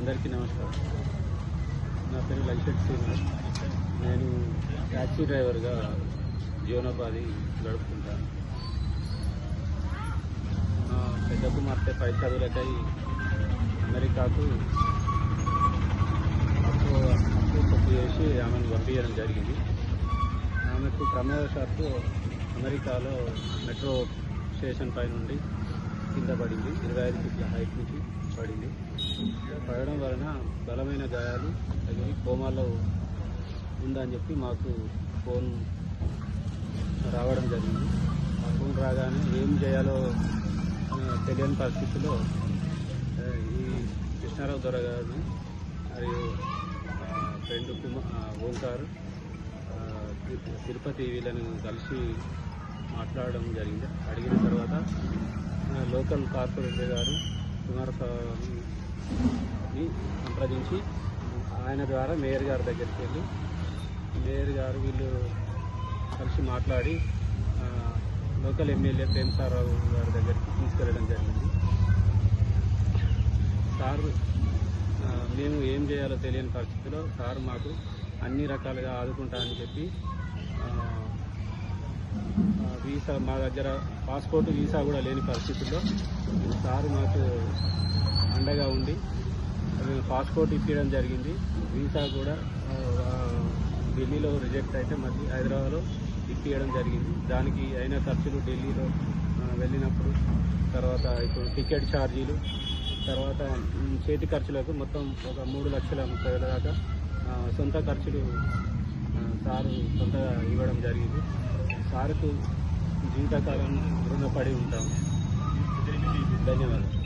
అందరికీ నమస్కారం. నా పేరు లైసెట్ శ్రీనివాస్. నేను ట్యాక్సీ డ్రైవర్గా జీవనోపాధి గడుపుతుంటాను. నా పెద్ద కుమార్తె పై చదువులకై అమెరికాకు అప్పు చేసి ఆమెను పంపించడం జరిగింది. ఆమెకు ప్రమాదవశాత్తు అమెరికాలో మెట్రో స్టేషన్ పై నుండి కింద పడింది. 25 ఫీట్ల హైట్ నుంచి పడింది. పడడం వలన బలమైన గాయాలు తగిలి కోమాలో ఉందని చెప్పి మాకు ఫోన్ రావడం జరిగింది. ఆ ఫోన్ రాగానే ఏం చేయాలో తెలియని పరిస్థితిలో ఈ కృష్ణారావు దొర గారిని మరియు ఫ్రెండ్ ఓంకార్ తిరుపతి వీళ్ళని కలిసి మాట్లాడడం జరిగింది. అడిగిన తర్వాత లోకల్ కార్పొరేటర్ గారు కుమారస్వామిని సంప్రదించి ఆయన ద్వారా మేయర్ గారి దగ్గరికి వెళ్ళి మేయర్ గారు వీళ్ళు కలిసి మాట్లాడి లోకల్ ఎమ్మెల్యే ప్రేమసారావు గారి దగ్గరికి తీసుకెళ్ళడం జరిగింది. సార్ మేము ఏం చేయాలో తెలియని పరిస్థితిలో సార్ మాకు అన్ని రకాలుగా ఆదుకుంటారని చెప్పి వీసా మా దగ్గర పాస్పోర్ట్ వీసా కూడా లేని పరిస్థితుల్లో సార్ మాకు అండగా ఉండి పాస్పోర్ట్ ఇప్పించడం జరిగింది. వీసా కూడా ఢిల్లీలో రిజెక్ట్ అయితే మళ్ళీ హైదరాబాద్లో ఇప్పించడం జరిగింది. దానికి అయిన ఖర్చులు ఢిల్లీలో వెళ్ళినప్పుడు, తర్వాత ఇప్పుడు టికెట్ ఛార్జీలు, తర్వాత చేతి ఖర్చులకు మొత్తం ఒక 3,30,000 దాకా సొంత ఖర్చులు సారు సొంతగా ఇవ్వడం జరిగింది. సార్కు జీవితకాలం రుణపడి ఉంటాం. ధన్యవాదాలు.